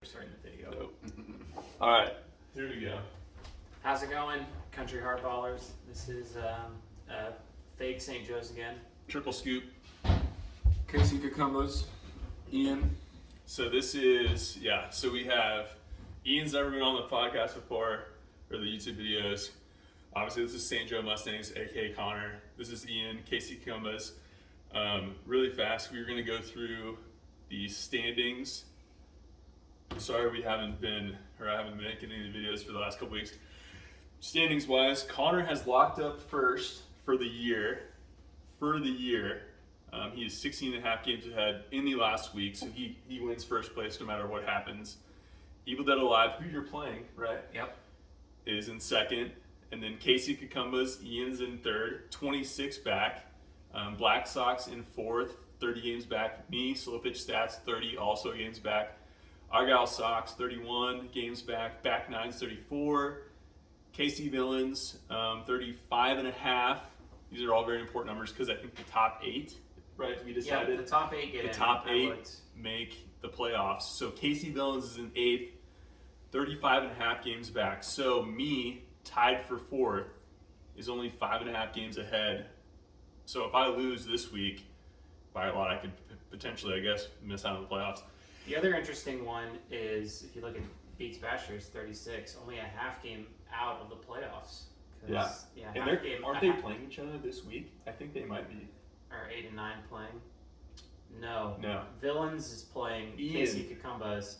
Starting the video. Nope. All right, here we go. How's it going, country hardballers? This is fake St. Joe's again. Triple scoop. Casey Cucumbers, Ian. So this is, so we have, Ian's never been on the podcast before, or the YouTube videos. Obviously this is St. Joe Mustangs, aka Connor. This is Ian, Casey Cucumbers. Really fast, we're gonna go through the standings. Sorry I haven't been making any videos for the last couple weeks. Standings wise, Connor has locked up first for the year. He is 16 and a half games ahead in the last week, so he wins first place no matter what happens. Evil Dead Alive, who you're playing, right? Yep. Is in second. And then Casey Cucumbers, Ian's in third, 26 back. Black Sox in fourth, 30 games back. Me, Slow Pitch Stats, 30 also games back. Argyle Sox, 31 games back. Back Nines, 34. KC Villains, 35 and a half. These are all very important numbers because I think the top 8, right? We decided the top 8 get in. The top 8 make the playoffs. So KC Villains is in 8th, 35 and a half games back. So me, tied for 4th, is only 5.5 games ahead. So if I lose this week by a lot, I could potentially, I guess, miss out on the playoffs. The other interesting one is if you look at Beats Bashers, 36, only a half game out of the playoffs. Yeah, and aren't they playing each other this week? I think they might be. Are 8 and 9 playing? No. Villains is playing Ian. Casey Cucumbers,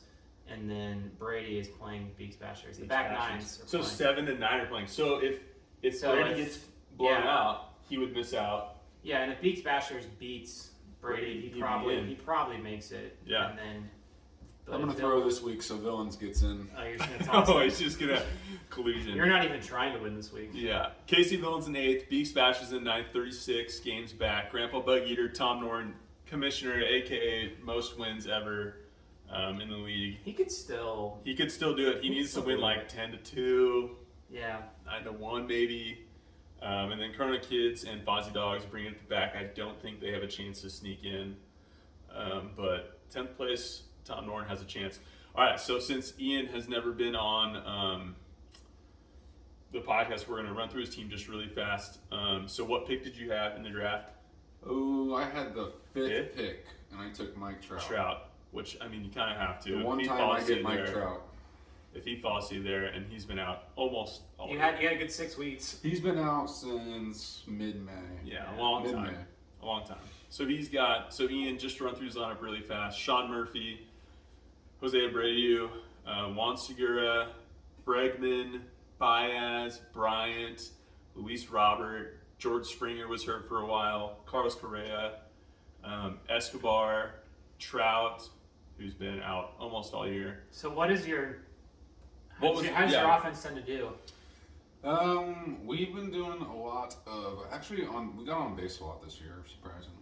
and then Brady is playing Beats Bashers. The back Nines are so playing. 7 and 9 are playing. So if Brady gets blown out, he would miss out. Yeah, and if Beats Bashers beats Brady, he probably makes it. Yeah. And then I'm going to throw this week so Villains gets in. Oh, you're just going to toss Oh, it. he's just going to collusion. You're not even trying to win this week. Yeah. Casey Villains in 8th, Beaks Bashers in 9th, 36 games back. Grandpa Bug Eater, Tom Norton, Commissioner, a.k.a. most wins ever in the league. He could still do it. He needs to win like 10-2, yeah, 9-1 maybe. And then Corona Kids and Fozzie Dogs bring it back. I don't think they have a chance to sneak in. But 10th place, Tom Norton has a chance. All right, so since Ian has never been on the podcast, we're going to run through his team just really fast. So what pick did you have in the draft? Oh, I had the fifth pick, and I took Mike Trout. Which, I mean, you kind of have to. The one time I get Mike Trout. If he falls to you there, and he's been out almost all you had a good 6 weeks. He's been out since mid-May. Yeah, a long time. So Ian, just to run through his lineup really fast: Sean Murphy, Jose Abreu, Juan Segura, Bregman, Baez, Bryant, Luis Robert, George Springer was hurt for a while, Carlos Correa, Escobar, Trout, who's been out almost all year. So how does your offense tend to do? We've been doing a lot of we got on base a lot this year, surprisingly.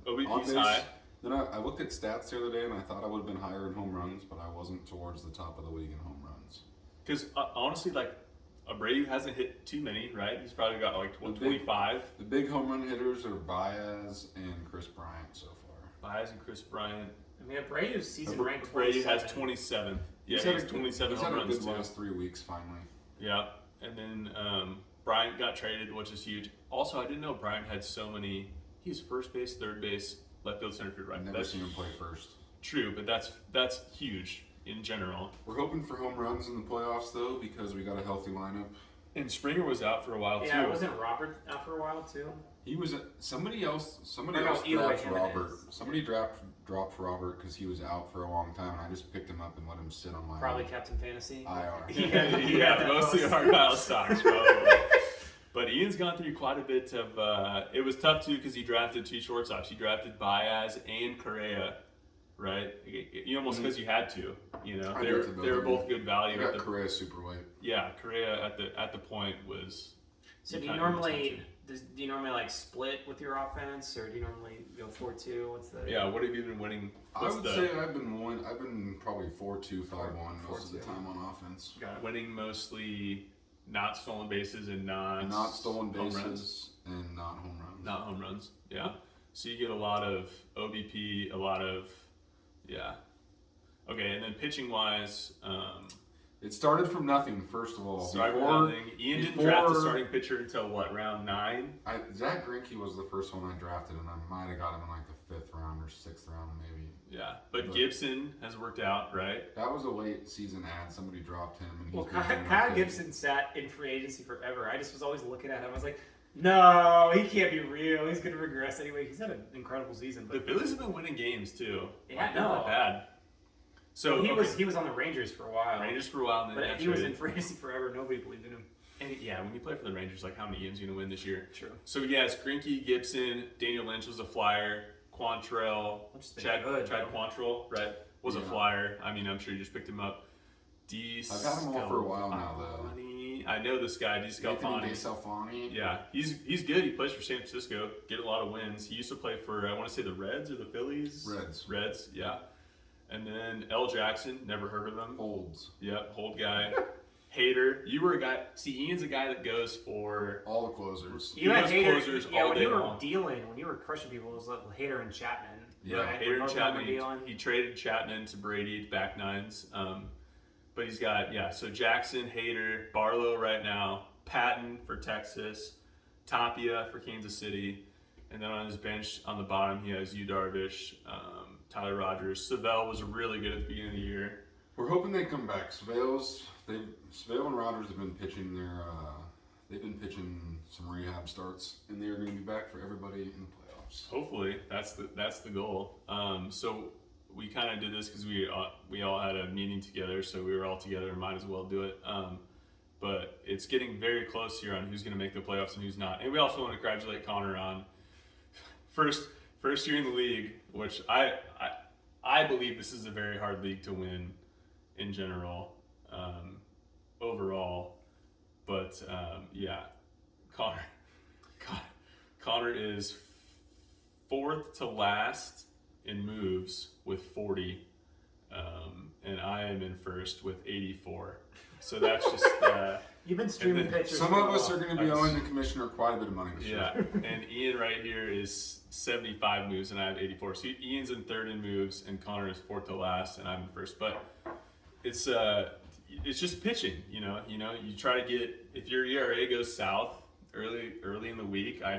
OBP's high. Then I looked at stats the other day and I thought I would have been higher in home runs, but I wasn't towards the top of the league in home runs. Because honestly, like, Abreu hasn't hit too many, right? He's probably got like 25. The big home run hitters are Baez and Chris Bryant so far. Baez and Chris Bryant. I mean, Abreu's season ranked 27. Abreu has 27. Yeah, he has 27 home runs. He's had a good last 3 weeks finally. Yeah, and then Bryant got traded, which is huge. Also, I didn't know Bryant had so many. He's first base, third base, left field, center field, right. Never seen him play first. True, but that's huge in general. We're hoping for home runs in the playoffs though, because we got a healthy lineup. And Springer was out for a while too. Yeah, wasn't Robert out for a while too? He was somebody else either dropped way, Robert. Somebody dropped Robert because he was out for a long time, and I just picked him up and let him sit on my Probably Captain Fantasy. IR. yeah, mostly Argyle stocks probably. But Ian's gone through quite a bit of. It was tough too because he drafted 2 shortstops. He drafted Baez and Correa, right? You almost because you had to. You know, they were both good value. I got Correa super late. Yeah, Correa at the point was. So do you normally like split with your offense, or do you normally go 4-2? What's the? Yeah, what have you been winning? I would say I've been probably 4-2, 5-1 most of the time on offense. Winning mostly not stolen bases and not stolen bases home runs. And not home runs. Not home runs. Yeah. So you get a lot of OBP, a lot of Okay, and then pitching wise, It started from nothing, first of all. Ian didn't draft a starting pitcher until what, round 9? Zach Greinke was the first one I drafted, and I might have got him in like the 5th round or 6th round, maybe. Yeah, but Gibson has worked out, right? That was a late season ad. Somebody dropped him. And Well, Kyle Gibson sat in free agency forever. I just was always looking at him. I was like, no, he can't be real. He's going to regress anyway. He's had an incredible season. But the Phillies have been winning games too. Yeah, not bad. So he was on the Rangers for a while. And then he was in free agency forever. Nobody believed in him. And yeah, when you play for the Rangers, like how many games are you going to win this year? True. So yes, Greinke, Gibson, Daniel Lynch was a flyer. Quantrill, Chad Quantrill, right, was a flyer. I mean, I'm sure you just picked him up. I've had him all for a while now, though. I know this guy, DeScalfani. Yeah, he's good. He plays for San Francisco. Get a lot of wins. He used to play for, I want to say, the Reds or the Phillies. Reds, yeah. And then L. Jackson, never heard of him. Holds. Yep, hold guy. Hater. You were a guy. See, Ian's a guy that goes for all the closers. You had closers all when day you were long. When you were crushing people, it was like Hater and Chapman. Yeah, right? Hater and Chapman. He traded Chapman to Brady back nines. But he's got so Jackson, Hater, Barlow right now, Patton for Texas, Tapia for Kansas City, and then on his bench on the bottom he has Yu Darvish, Tyler Rogers. Savell was really good at the beginning of the year. We're hoping they come back. Savell and Rogers have been pitching they've been pitching some rehab starts, and they're going to be back for everybody in the playoffs. Hopefully, that's the goal. So we kind of did this because we all had a meeting together, so we were all together and might as well do it. But it's getting very close here on who's going to make the playoffs and who's not. And we also want to congratulate Connor on first year in the league, which I believe this is a very hard league to win in general, overall. But Connor is 4th to last in moves with 40, and I am in 1st with 84. So that's just you've been streaming pictures. Some of us are going to be owing the commissioner quite a bit of money this year. Yeah, and Ian right here is 75 moves, and I have 84. So Ian's in 3rd in moves, and Connor is 4th to last, and I'm in 1st. But it's just pitching. You try to get, if your ERA goes south early in the week, I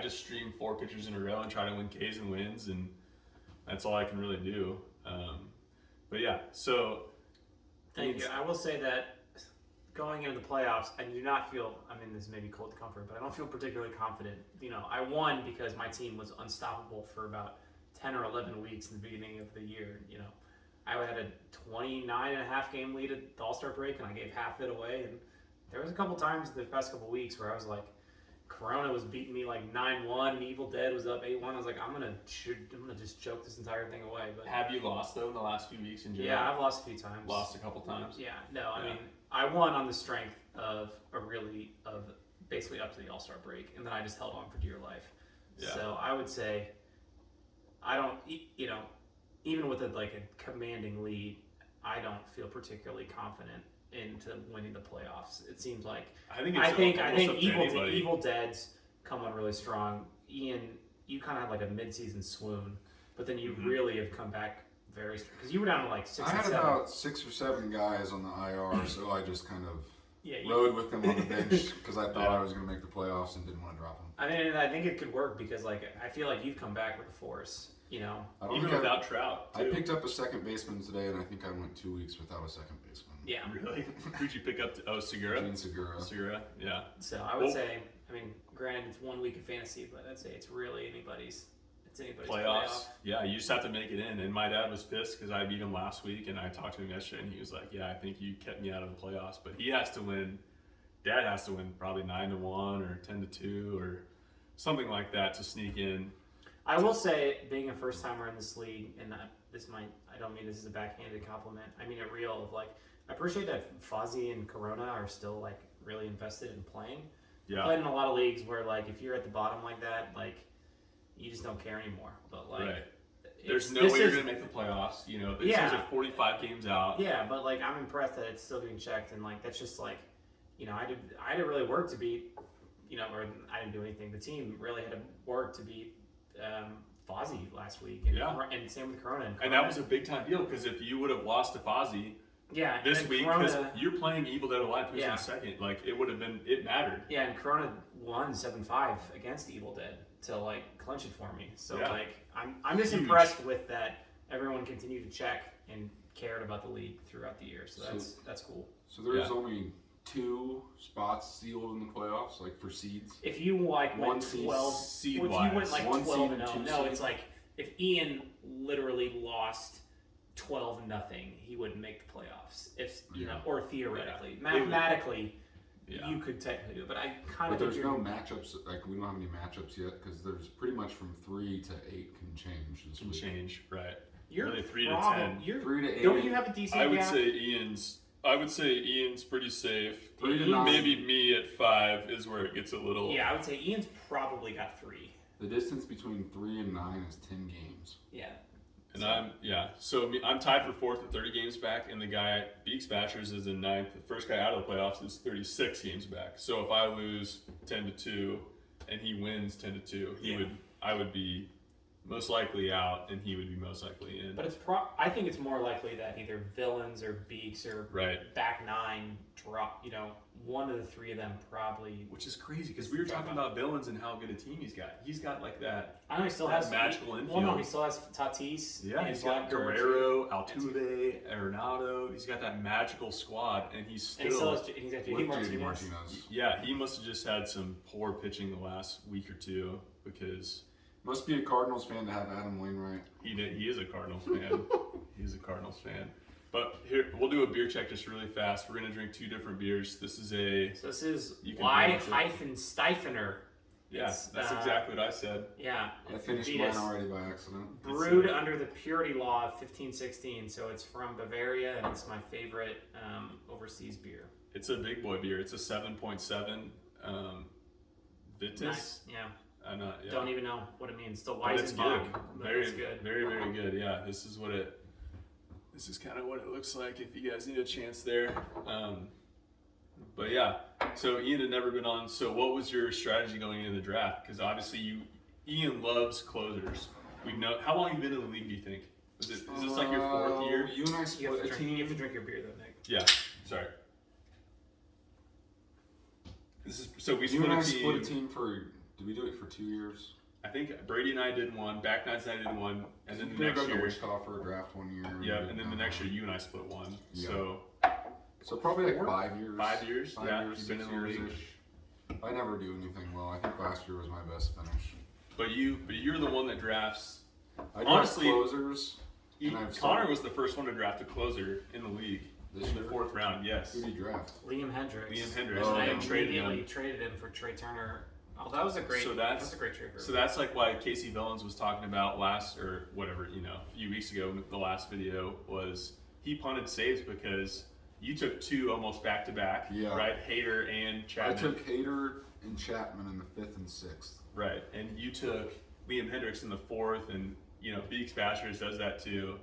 just stream 4 pitchers in a row and try to win Ks and wins, and that's all I can really do. But yeah, so. Thank you. I will say that going into the playoffs, I do not feel, this may be cold comfort, but I don't feel particularly confident. I won because my team was unstoppable for about 10 or 11 weeks in the beginning of the year. I had a 29.5 game lead at the All-Star break, and I gave half it away. And there was a couple times the past couple weeks where I was like, Corona was beating me like 9-1, and Evil Dead was up 8-1. I was like, I'm gonna just choke this entire thing away. But have you lost though in the last few weeks in general? Yeah, I've lost a few times. Lost a couple times. Yeah, no, I mean, I won on the strength of basically up to the All-Star break, and then I just held on for dear life. Yeah. So I would say, I don't, even with a commanding lead, I don't feel particularly confident into winning the playoffs. It seems like I think Evil Dead's come on really strong. Ian, you kind of had like a mid-season swoon, but then you really have come back very strong because you were down to like 6 I and 7. had about 6 or 7 guys on the IR, so I just kind of rode with them on the bench because I thought I was going to make the playoffs and didn't want to drop them. I think it could work because I feel like you've come back with a force. Even without Trout, too. I picked up a second baseman today, and I think I went 2 weeks without a second baseman. Yeah. Really? Who'd you pick up? Segura? Gene Segura. Segura, yeah. So I would say, granted, it's 1 week of fantasy, but I'd say it's really anybody's playoffs. Yeah, you just have to make it in. And my dad was pissed because I beat him last week, and I talked to him yesterday, and he was like, I think you kept me out of the playoffs. But he has to win. Dad has to win probably 9-1 or 10-2 or something like that to sneak in. I will say, being a first timer in this league, and I don't mean this as a backhanded compliment. I mean it real. I appreciate that Fozzie and Corona are still really invested in playing. Yeah. Played in a lot of leagues where if you're at the bottom like that, you just don't care anymore. But right. There's no way you're gonna make the playoffs. These guys are 45 games out. Yeah, but I'm impressed that it's still being checked, and that's just I didn't really work to beat, or I didn't do anything. The team really had to work to beat Fozzie last week, and, Yeah. and same with Corona. And that was a big time deal because if you would have lost to Fozzie yeah, this and week, Corona, because you're playing Evil Dead Alive who's Yeah. in second, like it would have been, it mattered. yeah, and Corona won 7-5 against Evil Dead to like clinch it for me. So Yeah. like I'm just Huge. impressed with that. Everyone continued to check and cared about the league throughout the year. So that's cool. So there's Yeah. only 2 spots sealed in the playoffs, like for seeds. If you like One went seed 12, seed if you wise. went like One 12 seed, and 0, two no, seed. it's like if Ian literally lost 12-0, he wouldn't make the playoffs. If you Yeah. know, or theoretically, Yeah. mathematically, Yeah. you could technically do it. But I kind But of there's think no you're matchups. Like we don't have any matchups yet because there's pretty much from 3 to 8 can change this Can week. change, right? you're really 3 to probably- 10. You're, 3 to 8. don't you have a decent I would gap? say Ian's pretty safe. 3 to 9. Maybe me at 5 is where it gets a little. Yeah, I would say Ian's probably got 3. The distance between 3 and 9 is 10 games. Yeah. And I'm tied for 4th at 30 games back, and the guy Beaks Bashers is in 9th. The first guy out of the playoffs is 36 games back. So if I lose 10-2 and he wins 10-2, I would be most likely out, and he would be most likely in. But I think it's more likely that either Villains or Beaks or Right. back 9 drop. You know, one of the 3 of them probably. Which is crazy because we were talking about Villains and how good a team he's got. He's got like that. I know he still That has magical Well, no, infield. he still has Tatis. Yeah, and he's got Blackbird. Guerrero, Altuve, Arenado. He's got that magical squad, and he's And he still still. has, he's got With JD JD Martinez. Martinez. Yeah, he must have just had some poor pitching the last week or two because Must be a Cardinals fan to have Adam Wainwright. he is a Cardinals fan. He's a Cardinals fan. But here, we'll do a beer check just really fast. We're gonna drink 2 different beers. This is So this is You can Y pronounce it. hyphen Stifener. yes, It's, that's exactly what I said. Yeah. I finished Vitas. mine already by accident. Brewed under the purity law of 1516, so it's from Bavaria, and it's my favorite overseas beer. It's a big boy beer. It's a 7.7 Vitus. Nice. Yeah. Yeah. Don't even know what it means. Still But it's good. Weizenbach. But Very it's good. Very, very good. Yeah, this is kind of what it looks like if you guys need a chance there. But yeah, so Ian had never been on. So what was your strategy going into the draft? Because obviously Ian loves closers. We know how long have you been in the league? Do you think? Is this like your 4th year? You and I You split have, a to drink, you team. have to drink your beer though, Nick. Yeah. Sorry. So we You split and I a split a team. team for. Did we do it for 2 years? I think Brady and I did one. Back Nights and I did one, and then the You next go to year. Wichita for a draft 1 year. Yeah, and then the next year you and I split one. Yeah. So So probably like 4? 5 years. 5 years. 5 Yeah, years, you've 6 been in the years league. ish. I never do anything well. I think last year was my best finish. But you're the one that drafts. I Honestly, draft closers. And I've Connor started was the first one to draft a closer in the league this in the year. 4th round. Yes, Who did you draft? Liam Hendricks. Liam Hendricks. Oh, And I yeah. immediately traded him for Trey Turner. Oh, that was a great. So that was a great trade. So that's like why Casey Villains was talking about last or whatever a few weeks ago. The last video was he punted saves because you took 2 almost back to back. Yeah. Right, Hader and I Chapman. took Hader and Chapman in the 5th and 6th. Right, and you took Liam Hendricks in the 4th, and Beaks Bashers does that too.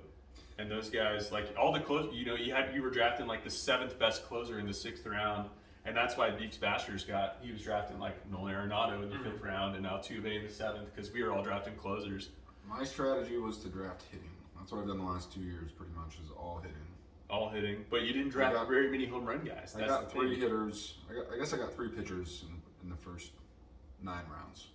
And those guys, like all the close, you were drafting like the 7th best closer in the 6th round, and that's why Beaks Bashers he was drafting like Nolan Arenado in the 5th round, and Altuve in the 7th, because we were all drafting closers. My strategy was to draft hitting. That's what I've done the last 2 years, pretty much, is all hitting. All hitting, but you didn't draft got- very many home run guys. I That's got the 3 thing. hitters. I guess I got 3 pitchers in the first 9 rounds.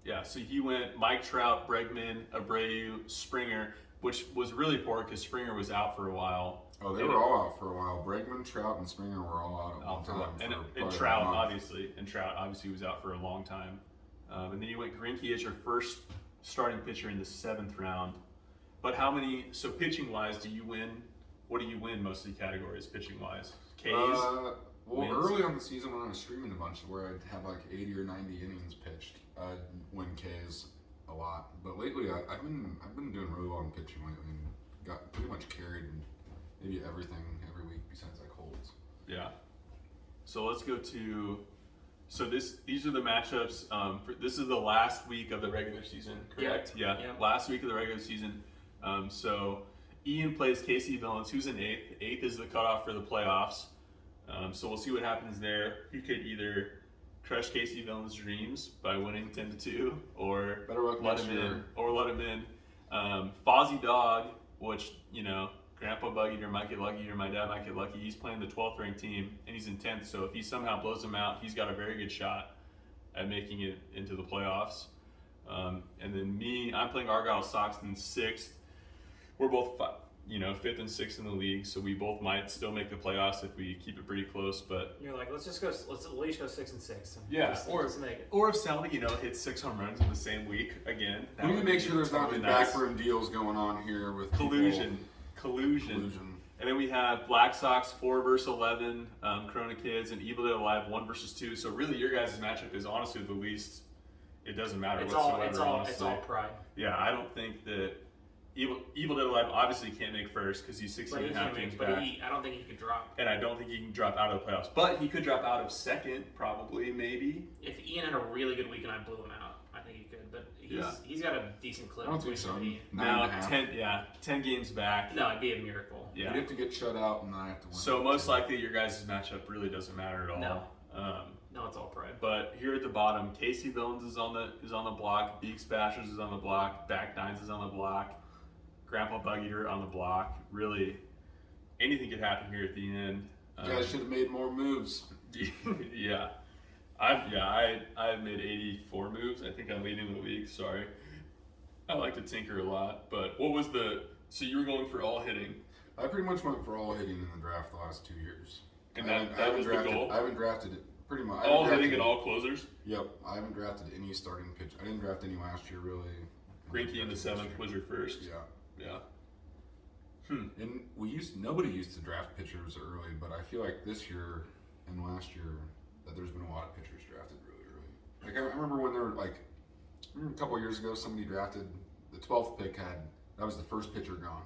Yeah, so he went Mike Trout, Bregman, Abreu, Springer, which was really poor because Springer was out for a while. Oh, they were all out for a while. Bregman, Trout, and Springer were all out at one time. And for and probably Trout, a month. obviously. And Trout, obviously, was out for a long time. And then you went Greinke as your first starting pitcher in the 7th round. But so pitching-wise, do you win? What do you win most of the categories, pitching-wise? Ks? Well, wins? early on the season when I was streaming a bunch, where I'd have like 80 or 90 innings pitched, I'd win Ks a lot. But lately, I've been doing really well in pitching lately, and got pretty much carried maybe everything every week besides like holds. Yeah. So let's go to. So these are the matchups. This is the last week of the regular season, correct? Yeah. Yeah. Last week of the regular season. So Ian plays Casey Villains, who's in 8th. 8th is the cutoff for the playoffs. So we'll see what happens there. You could either crush Casey Villain's dreams by winning 10-2, or Better luck let next him year. in, or let him in. Fozzie Dog, which Grandpa Buggy or might get lucky, or my dad might get lucky. He's playing the 12th ranked team, and he's in 10th. So if he somehow blows them out, he's got a very good shot at making it into the playoffs. And then me, I'm playing Argyle Sox in 6th. We're both 5th and 6th in the league, so we both might still make the playoffs if we keep it pretty close. But You're like, let's at least go 6 and 6. or make it. or if Sally hits 6 home runs in the same week again. We need to make sure there's not totally any nice. backroom deals going on here with people. Collusion. Collusion. And then we have Black Sox 4 versus 11, Corona Kids, and Evil Dead Alive 1 versus 2. So really, your guys' matchup is honestly the least. It doesn't matter whatsoever. Honestly, it's all pride. Yeah, I don't think that Evil Dead Alive obviously can't make first because he's 16 and a half games back. I don't think he could drop. And I don't think he can drop out of the playoffs. But he could drop out of second, probably, maybe. If Ian had a really good week and I blew him out, I think he could. But he's got a decent clip. I don't think so. between me. 9.5. 10 games back. No, it'd be a miracle. Yeah. You'd have to get shut out and I have to win. So most likely your guys' matchup really doesn't matter at all. No. No, it's all pride. But here at the bottom, Casey Villains is on the block, Beaks Bashers is on the block, Back Nines is on the block, Grandpa Bug Eater on the block. Really, anything could happen here at the end. You guys should have made more moves. Yeah. I've made 84 moves. I think I'm leading the league. Sorry. I like to tinker a lot. But so you were going for all hitting. I pretty much went for all hitting in the draft the last 2 years. And that was the goal? I haven't drafted it. Pretty much. All hitting and all closers? Yep. I haven't drafted any starting pitch. I didn't draft any last year, really. Grinky in the 7th was your first. Yeah. Yeah. And nobody used to draft pitchers early, but I feel like this year and last year that there's been a lot of pitchers drafted really early. Like I remember when there were a couple of years ago, somebody drafted the 12th pick that was the first pitcher gone,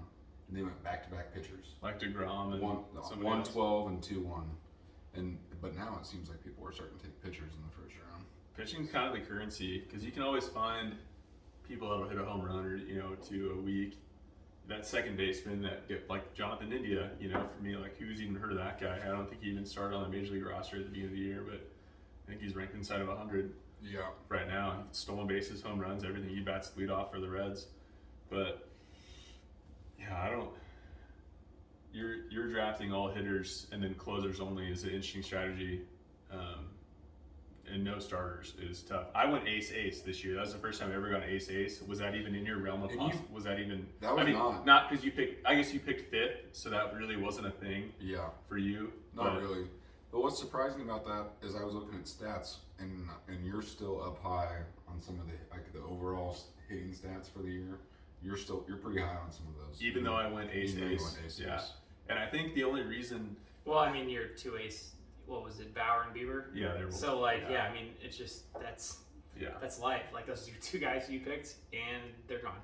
and they went back-to-back pitchers. Like DeGrom and 1-12 and 2-1. But now it seems like people are starting to take pitchers in the first round. Pitching's kind of the currency because you can always find people that'll hit a home run or to a week. That second baseman that get like Jonathan India, for me, like who's even heard of that guy? I don't think he even started on the major league roster at the beginning of the year, but I think he's ranked inside of 100. Yeah. Right now, stolen bases, home runs, everything. He bats lead off for the Reds, but yeah, I don't. You're drafting all hitters and then closers only is an interesting strategy, and no starters is tough. I went ace this year. That was the first time I ever gone ace. Was that even in your realm of possible? Was that even? That was not because you picked. I guess you picked 5th, so that really wasn't a thing. Yeah. For you. Not really. But what's surprising about that is I was looking at stats and you're still up high on some of the overall hitting stats for the year. You're pretty high on some of those. Even though I went ace. Yeah. And I think the only reason. Well, I mean, you're 2 ace. What was it, Bauer and Bieber? Yeah, they were. So I mean, it's just that's life. Like those are your 2 guys who you picked, and they're gone.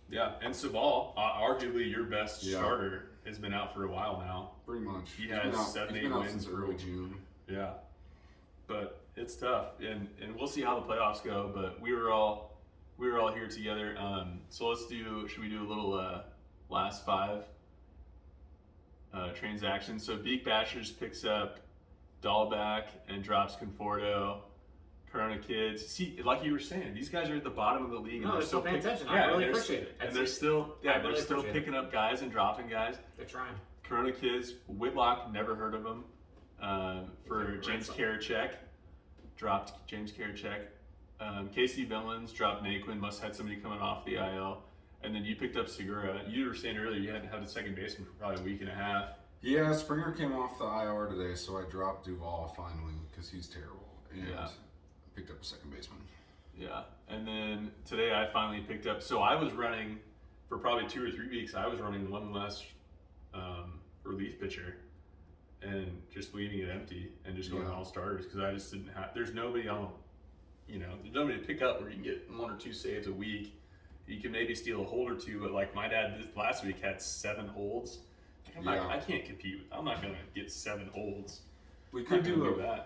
Yeah, and Sabal, arguably your best starter, has been out for a while now. Pretty much. He has 7-8 wins since early June. Yeah, but it's tough, and we'll see how the playoffs go. But we were all here together. So should we do a little last 5 transactions? So Beak Bashers picks up Dahlback and drops Conforto. Corona Kids. See, like you were saying, these guys are at the bottom of the league. No, and they're still paying attention. Yeah, I really appreciate it. And they're still picking up guys and dropping guys. They're trying. Corona Kids, Whitlock, never heard of him. For James Karachek, dropped James Karachek. Casey Villains dropped Naquin, must have had somebody coming off the IL. And then you picked up Segura. You were saying earlier you hadn't had a second baseman for probably a week and a half. Yeah, Springer came off the IR today, so I dropped Duvall finally because he's terrible. And picked up a second baseman. Yeah, and then today I finally picked up. So I was running for probably 2 or 3 weeks. I was running one less relief pitcher and just leaving it empty and just going all starters because I just didn't have. There's nobody on, there's nobody to pick up where you can get 1 or 2 saves a week. You can maybe steal a hold or 2, but like my dad last week had 7 holds. I can't compete. I'm not gonna get 7 holds. We could do a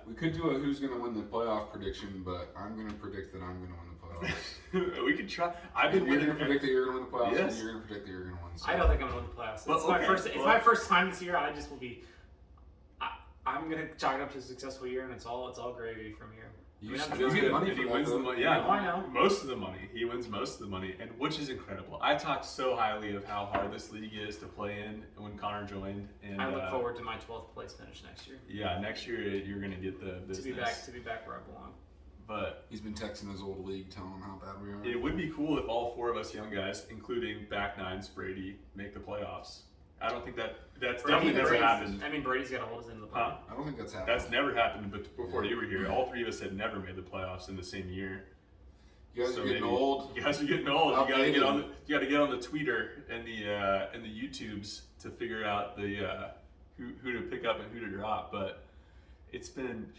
who's gonna win the playoff prediction, but I'm gonna predict that I'm gonna win the playoffs. We could try. You're gonna predict that you're gonna win the playoffs. Yes. And you're gonna predict that you're gonna win. So. I don't think I'm gonna win the playoffs. It's my first time this year. I just will be. I'm gonna chalk it up to a successful year, and it's all gravy from here. You I'm still get money and for he that, wins the though. money. Yeah, I know. Most of the money. He wins most of the money, and which is incredible. I talked so highly of how hard this league is to play in when Connor joined, and I look forward to my 12th place finish next year. Yeah, next year you're gonna get the business. To be back where I belong. But He's been texting his old league, telling him how bad we are. it would be cool if all 4 of us young guys, including back nines Brady, make the playoffs. I don't think that's definitely never happened. I mean, Brady's got to hold us into the playoffs. I don't think that's happened. That's never happened. But before you were here, all 3 of us had never made the playoffs in the same year. You guys So are getting maybe- old. You guys are getting old. You Outdated. gotta get on the Twitter and the YouTubes to figure out the who to pick up and who to drop. But it's been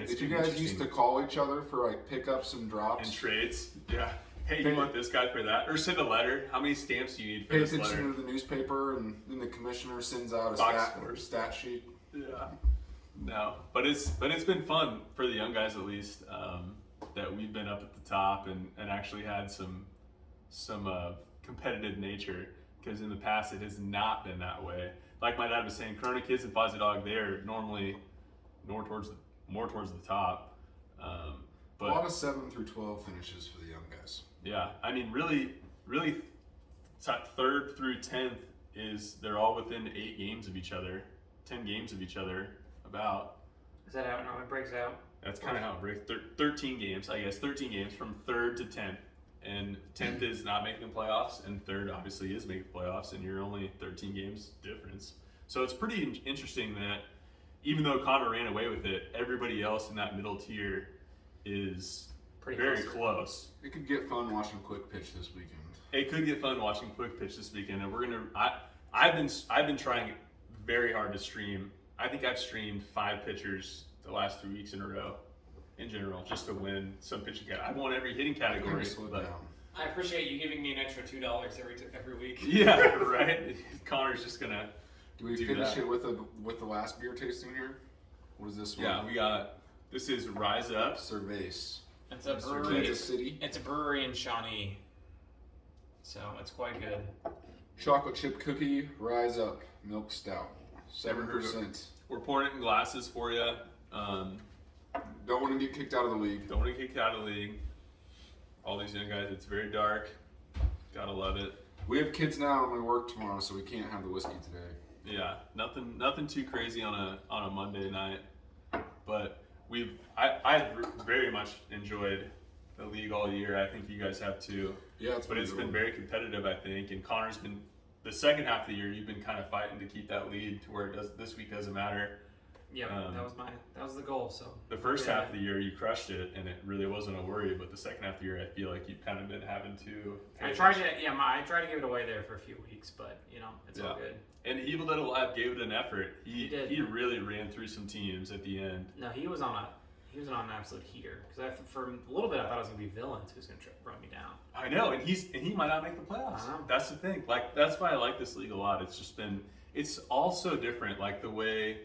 Did you guys used to call each other for like pickups and drops? and trades? Yeah. Hey, you want this guy for that? Or send a letter. How many stamps do you need for Pay this attention letter? to the newspaper, and then the commissioner sends out a Box scores. stat sheet. Yeah. No, but it's been fun for the young guys at least, that we've been up at the top and actually had some competitive nature, because in the past it has not been that way. Like my dad was saying, Corona kids and Fuzzy Dog, they're normally more towards the top. A lot of 7 through 12 finishes for the young guys. Yeah, I mean, really, 3rd through 10th they're all within 8 games of each other, 10 games of each other, about. Is that how it normally breaks out? That's kind of how it breaks. 13 games, I guess. 13 games from 3rd to 10th, and 10th is not making the playoffs, and 3rd obviously is making the playoffs, and you're only 13 games difference. So it's pretty interesting that even though Connor ran away with it, everybody else in that middle tier is Pretty very close. It could get fun watching Quick Pitch this weekend. It could get fun watching Quick Pitch this weekend, and we're gonna. I've been trying very hard to stream. I think I've streamed 5 pitchers the last 3 weeks in a row, in general, just to win some pitching category. I've won every hitting category. But I appreciate you giving me an extra $2 every week. yeah, right. Connor's just gonna. Do we finish it with the last beer tasting here? What is this one? Yeah, we got. This is Rise Up. Cervase. It's a brewery. Kansas City. It's a brewery in Shawnee, so it's quite good. Chocolate chip cookie, Rise Up, milk stout, Never heard of 7%. We're pouring it in glasses for you. Don't want to get kicked out of the league. Don't want to get kicked out of the league. All these young guys, it's very dark. Gotta love it. We have kids now and we work tomorrow, so we can't have the whiskey today. Yeah, nothing too crazy on a Monday night, but I very much enjoyed the league all year. I think you guys have too. Yeah, But it's been very competitive, I think, and Connor's been the second half of the year. You've been kind of fighting to keep that lead to where it does. This week doesn't matter. Yeah, that was the goal. So The first half of the year you crushed it, and it really wasn't a worry. But the second half of the year, I feel like you've kind of been having to. I tried to give it away there for a few weeks, but it's all good. And Evil Dead Alive gave it an effort. He did. He really ran through some teams at the end. No, he was on an absolute heater, because for a little bit I thought it was gonna be Villains who's gonna run me down. I know, and he might not make the playoffs. I know. That's the thing. Like, that's why I like this league a lot. It's all so different. Like the way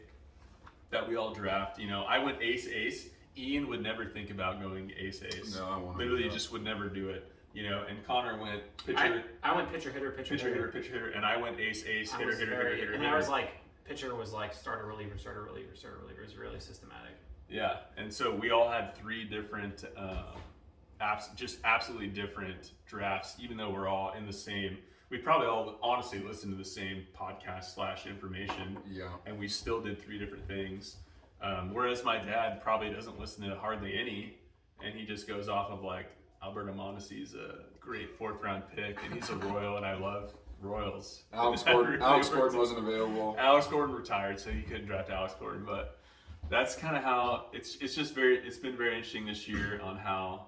that we all draft. I went ace. Ian would never think about going ace. No, I won't. Literally, just would never do it. And Connor went pitcher. I went pitcher hitter, and I went ace, hitter. And I was like, pitcher was like starter reliever. It was really systematic. Yeah, and so we all had 3 different, just absolutely different drafts, even though we're all in the same. We probably all honestly listened to the same podcast / information. Yeah. And we still did 3 different things. Whereas my dad probably doesn't listen to hardly any, and he just goes off of like Alberto Mondesi's a great 4th round pick, and he's a Royal, and I love Royals. Alex Gordon wasn't available. Alex Gordon retired, so he couldn't draft Alex Gordon, but that's kind of how it's been very interesting this year on how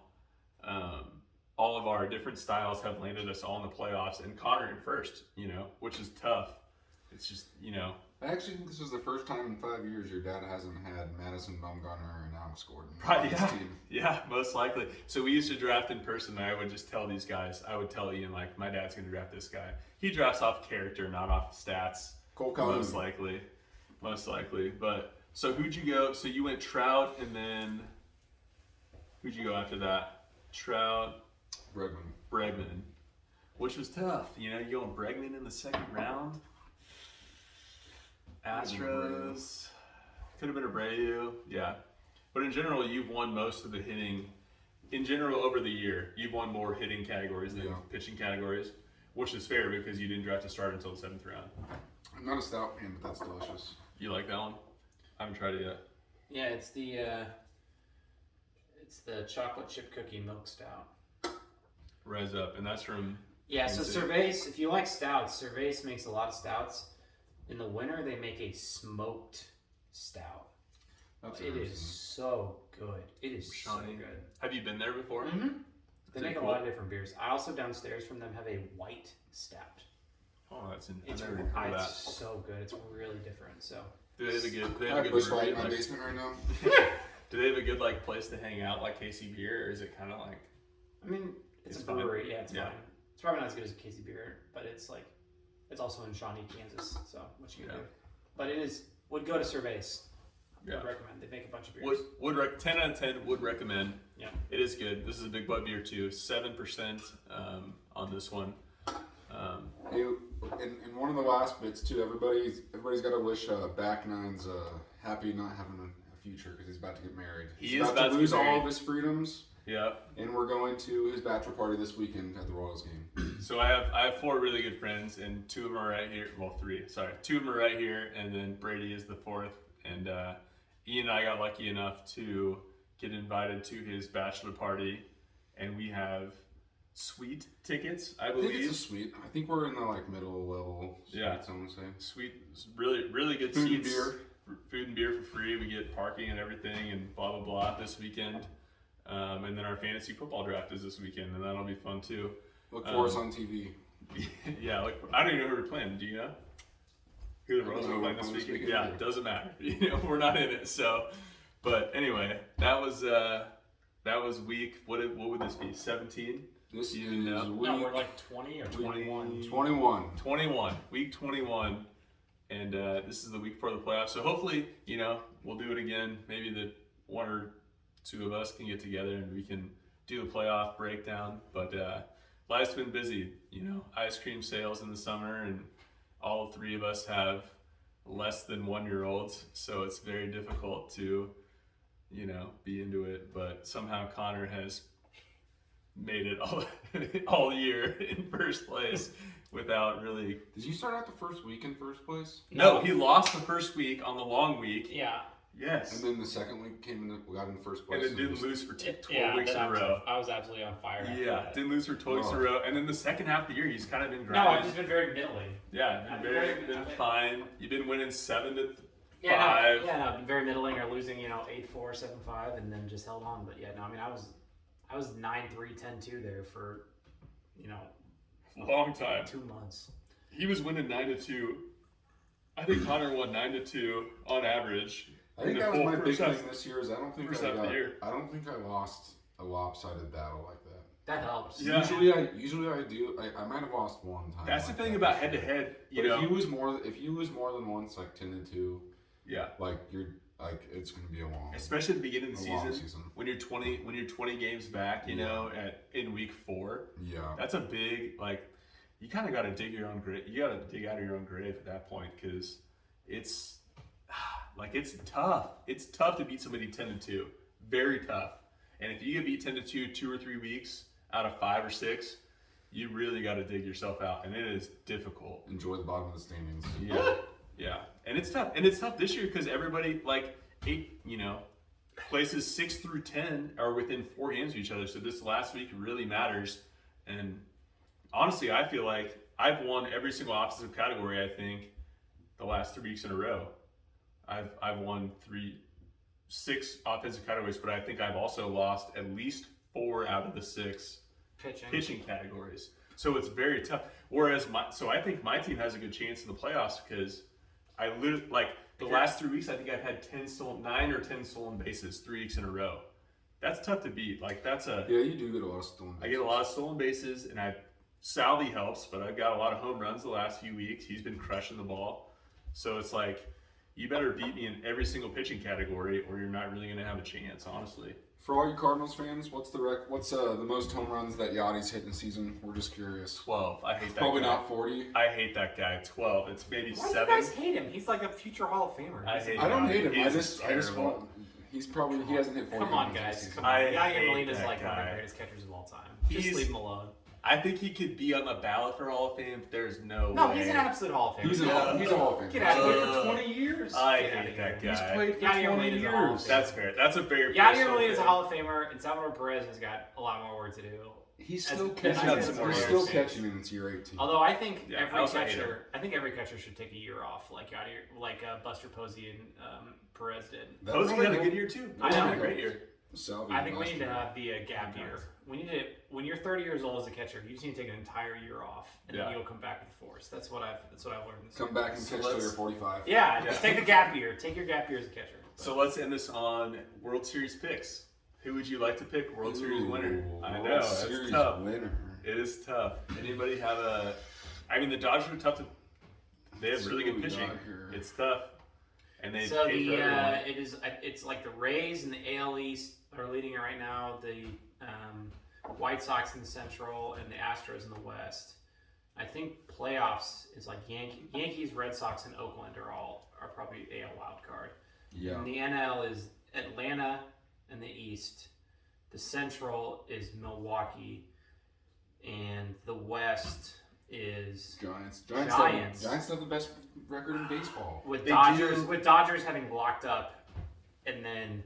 all of our different styles have landed us all in the playoffs, and Connor in first, which is tough. It's just, I actually think this is the first time in 5 years your dad hasn't had Madison Bumgarner and Alex Gordon on his team. Yeah, most likely. So we used to draft in person, and I would just tell these guys, I would tell Ian, like, my dad's going to draft this guy. He drafts off character, not off stats. Cole Calhoun. Most likely. But, so who'd you go? So you went Trout, and then who'd you go after that? Trout. Bregman. Which was tough. You going Bregman in the second round. Astros. Could have been a Abreu, yeah. But in general, you've won most of the hitting. In general, over the year, you've won more hitting categories than pitching categories, which is fair because you didn't draft to start until the 7th round. I'm not a stout fan, but that's delicious. You like that one? I haven't tried it yet. Yeah, it's the chocolate chip cookie milk stout. Rise Up, and that's from... Yeah, so Cervais, if you like stouts, Cervais makes a lot of stouts. In the winter, they make a smoked stout. It is so good. It is so good. Have you been there before? Mm-hmm. They make a lot of different beers. I also downstairs from them have a white stout. Oh, that's It's so good. It's really different. So do they have a good? They I have a good brewery, in my basement right now. Do they have a good like place to hang out like KC Beer, or is it kind of like? I mean, it's a brewery. Fine. Yeah, it's fine. It's probably not as good as KC Beer, but it's like it's also in Shawnee, Kansas. So what you gonna do? But it is. Would go to Cervais. Yeah. Would recommend. They make a bunch of beers. 10 out of 10 would recommend. Yeah. It is good. This is a big bud beer too. 7% on this one. Hey, in one of the last bits too, everybody's got to wish Back Nine's happy not having a future because he's about to get married. He's about to lose all of his freedoms. Yeah. And we're going to his bachelor party this weekend at the Royals game. So I have 4 really good friends, and 2 of them are right here. Well, 3. Sorry, 2 of them are right here, and then Brady is the 4th. And Ian and I got lucky enough to get invited to his bachelor party, and we have suite tickets, I believe. I think it's a suite. I think we're in the middle level suites, I want to say. Suite, really, really good food seats. And beer. Food and beer for free. We get parking and everything, and blah blah blah this weekend. And then our fantasy football draft is this weekend, and that'll be fun too. Look for us on TV. Yeah, I don't even know who we're playing. Do you know? Who the Royals are playing this weekend? Yeah, it doesn't matter. We're not in it. So, but anyway, that was week. What would this be? 17. This is week. No, we're like 20 or 21. 21. Week 21, and this is the week before the playoffs. So hopefully, we'll do it again. Maybe the 1 or 2 of us can get together and we can do the playoff breakdown. But life's been busy. Ice cream sales in the summer, and all 3 of us have less than 1-year-olds, so it's very difficult to, be into it. But somehow Connor has made it all year in first place without really. Did you start out the first week in first place? No, he lost the first week on the long week. Yeah. Yes. And then the second week got in first place. And then didn't lose for 12 weeks in a row. I was absolutely on fire. Yeah, didn't lose for 12 weeks in a row. And then the second half of the year, he's kind of been grinding. No, I've just been very middling. Yeah, been fine. You've been winning 7 to 5. Yeah, no, I've been very middling or losing, 8-4, 7-5, and then just held on. But yeah, no, I mean, I was 9-3, 10-2 there for, long time. 2 months. He was winning 9-2. I think Connor won 9-2 on average. I think that was my big thing this year. Is I don't think I lost a lopsided battle like that. That helps. Yeah. Usually I do. I might have lost one time. That's the thing about head to head. If you lose more than once, like 10-2, yeah, it's going to be a long. Especially at the beginning of the season. When you're 20 games back, in week 4. Yeah, that's a big you kind of got to dig your own grave. You got to dig out of your own grave at that point because it's tough. It's tough to beat somebody 10-2. Very tough. And if you get beat 10-2 2 or 3 weeks out of 5 or 6, you really got to dig yourself out, and it is difficult. Enjoy the bottom of the standings. Yeah. And it's tough. And it's tough this year because everybody places 6 through 10 are within 4 games of each other. So this last week really matters. And honestly, I feel like I've won every single offensive category. I think the last 3 weeks in a row. I've won 6 offensive categories, but I think I've also lost at least 4 out of the 6 pitching categories. So it's very tough. Whereas I think my team has a good chance in the playoffs because I literally the last 3 weeks I think I've had 9 or 10 stolen bases 3 weeks in a row. That's tough to beat. You do get a lot of stolen bases. I get a lot of stolen bases, and Salvi helps, but I've got a lot of home runs the last few weeks. He's been crushing the ball, so it's you better beat me in every single pitching category, or you're not really going to have a chance, honestly. For all you Cardinals fans, what's the most home runs that Yachty's hit in a season? We're just curious. 12. I hate that Probably guy. not 40. I hate that guy. 12. It's maybe Why 7. do you guys hate him? He's like a future Hall of Famer. I don't hate him. He I is just terrible. want. He hasn't hit 40. Come on, home runs this guys. season. Come on. I Yadier hate Molina's that like one of the guy. greatest catchers of all time. Just He's- leave him alone. I think he could be on the ballot for Hall of Fame. There's no No, way. he's an absolute Hall of Famer. He's a Hall of Famer. Get out of here. for 20 years. I Get outta hate here. that guy. He's played for Yadier 20 Molina's a Hall of years. Famer. That's fair. That's a very Yadier personal Molina is a thing. Hall of Famer, and Salvador Perez has got a lot more work to do. He's As- still as catching. I He's said, still years. catching in its year 18. Although I think Yeah, I every also hate him. catcher, I think every catcher should take a year off, like Yadier, like Buster Posey and Perez did. That Posey really had a helped. good year too. I Posey know. had a great year. Salvi I think we last need to year. have the gap year. We need to, when you're 30 years old as a catcher, you just need to take an entire year off, and then Yeah. you'll come back with force. That's what I've learned. This Come year. back and So catch till let's- you're 45. Yeah, Yeah. just take the gap year. Take your gap year as a catcher. So let's end this on World Series picks. Who would you like to pick World Series winner? I know, World that's Series tough. winner. It is tough. Anybody have a? I mean, the Dodgers are tough to. They have Let's really see good what we pitching. got here. It's tough, and they So pay for everyone. it's like the Rays and the AL East are leading it right now. The White Sox in the Central and the Astros in the West. I think playoffs is like Yankees, Red Sox, and Oakland are probably AL wild card. Yeah. And the NL is Atlanta in the East. The Central is Milwaukee, and the West is Giants. Giants. Giants have the best record in baseball. with They Dodgers. do- With Dodgers having locked up, and then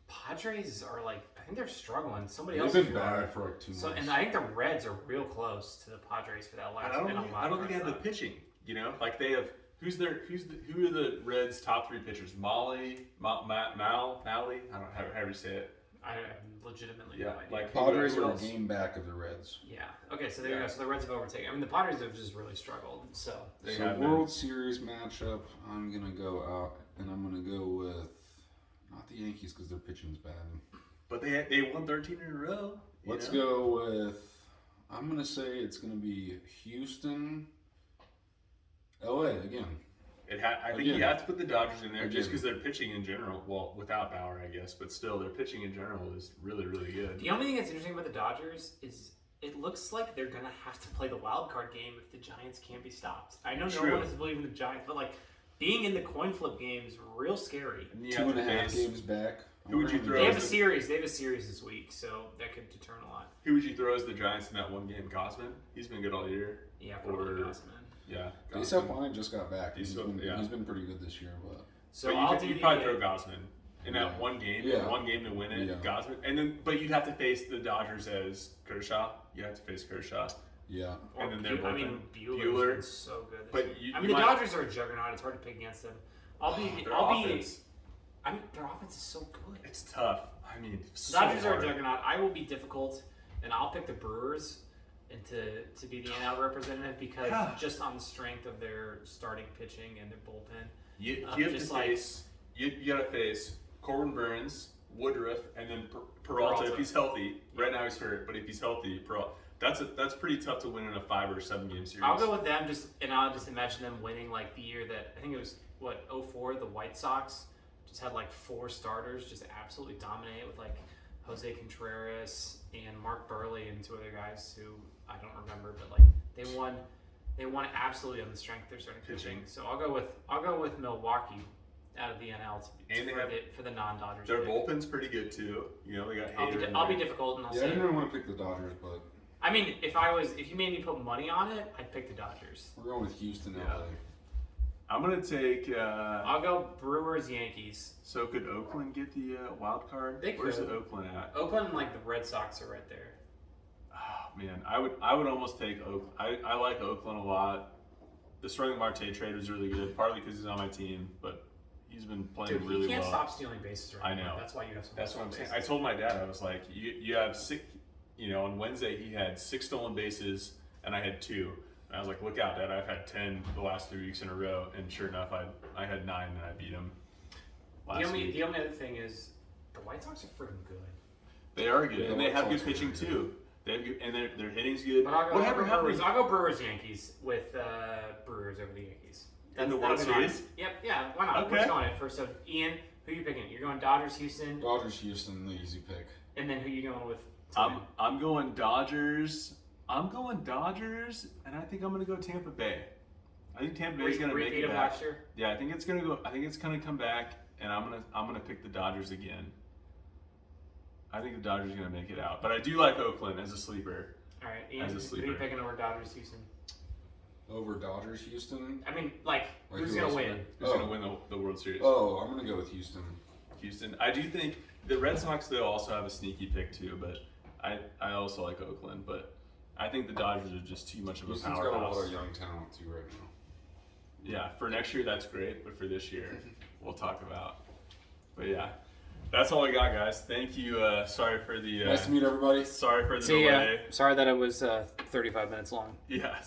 Padres are like I think they're struggling. Somebody They've else been is bad for like 2 months. So, and I think the Reds are real close to the Padres for that last. I don't NL think wild they have card the spot. pitching. You know, like they have. Who are the Reds' top 3 pitchers? Malley. I don't know how you say it. I have legitimately Yeah, no idea. like Padres who are a else? game back of the Reds. Yeah. Okay, so there you Yeah. go. So the Reds have overtaken. I mean, the Padres have just really struggled. So They So have been. World Series matchup, I'm gonna go out and I'm gonna go with not the Yankees because their pitching's bad. But they won 13 in a row. you Let's know? go with. I'm gonna say it's gonna be Houston, LA again. I think Again. you have to put the Dodgers in there just Again. because their pitching in general, well, without Bauer, I guess, but still, their pitching in general is really, really good. the only thing that's interesting about the Dodgers is it looks like they're gonna have to play the wild card game if the Giants can't be stopped. I know no True. one is believing the Giants, but like being in the coin flip game is real scary. And you Two have and to a half face- games back. Who would you throw They have as a the- series. They have a series this week, so that could determine a lot. Who would you throw as the Giants in that one game? Gosman? He's been good all year. Yeah, probably Or- Gosman. Yeah. Ace Alfine just got back. He's He's so- been, yeah. he's been pretty good this year, but So But I'll do you'd the probably throw Gosman in that Yeah. one game. Yeah. One game to win it. Yeah. Gosman, and then but you'd have to face the Dodgers as Kershaw. You have to face Kershaw. yeah. And then they're I mean, bullpen. Buehler's been so good. This But year. you- I you mean, the might- Dodgers are a juggernaut. It's hard to pick against them. Their offense, I mean, their offense is so good. it's tough. I mean, so Dodgers are a hard. juggernaut. I will be difficult, and I'll pick the Brewers and to be the NL representative because Yeah. just on the strength of their starting pitching and their bullpen. You have just to like- face. You got to face Corbin Burns, Woodruff, and then Peralta if Peralta. he's healthy. Right now he's hurt, but if he's healthy, that's pretty tough to win in a 5 or 7 game series. I'll go with them and I'll just imagine them winning like the year that I think it was 04, the White Sox just had like 4 starters just absolutely dominate with like Jose Contreras and Mark Burley and 2 other guys who I don't remember, but like they won absolutely on the strength of their starting pitching. So I'll go with Milwaukee out of the NL And they have- for the non-Dodgers. Their pick. bullpen's pretty good too. You know, they got Hader in I'll be there. difficult and I'll Yeah, I say. didn't really want to pick the Dodgers, but I mean, if you made me put money on it, I'd pick the Dodgers. we're going with Houston, Yeah. LA. I'm gonna take. I'll go Brewers, Yankees. So could Oakland get the wild card? They Where's could. the Oakland at? Oakland, like the Red Sox, are right there. Oh, man, I would almost take Oakland. I like Oakland a lot. The Starling Marte trade was really good, partly because he's on my team, but he's been playing Dude, really he can't well. stop stealing bases right I now. know. That's why you have so much That's what I'm saying. I bases. told my dad, I was like, you have 6. You know, on Wednesday he had 6 stolen bases, and I had 2. And I was like, look out, Dad! I've had 10 the last 3 weeks in a row, and sure enough, I had 9 and I beat him. The only other thing is the White Sox are freaking good. They are good, Yeah, and they White have good Sox are pitching really too. They have good, and their hitting's good. But I'll go, Whatever happened? I'll go Brewers, Yankees with Brewers over the Yankees. In the That'll World be mine. Series? Yep, yeah, why not? Okay. We're just going it first. So, Ian, Who you picking? You're going Dodgers, Houston, Dodgers, Houston, the easy pick. and then who you going with? to win? I'm going Dodgers. I'm going Dodgers, and I think I'm going to go Tampa Bay. I think Tampa Bay's going to make Repeat it of back. last year? Yeah, I think it's going to go. I think it's going to come back, and I'm gonna pick the Dodgers again. I think the Dodgers are going to make it out, but I do like Oakland as a sleeper. All right, As Ian, a who are you sleeper. picking over Dodgers, Houston? Over Dodgers, Houston. I mean, like who's who gonna else? win? Who's going to win the World Series? Oh, I'm gonna go with Houston. Houston. I do think the Red Sox though also have a sneaky pick too, but I also like Oakland, but I think the Dodgers are just too much of a Houston's got a powerhouse. lot of young talent too right now. Yeah, for next year that's great, but for this year we'll talk about. But yeah, that's all I got, guys. Thank you. Sorry for the Nice to meet everybody. sorry for the See ya. delay. Sorry that it was 35 minutes long. Yeah,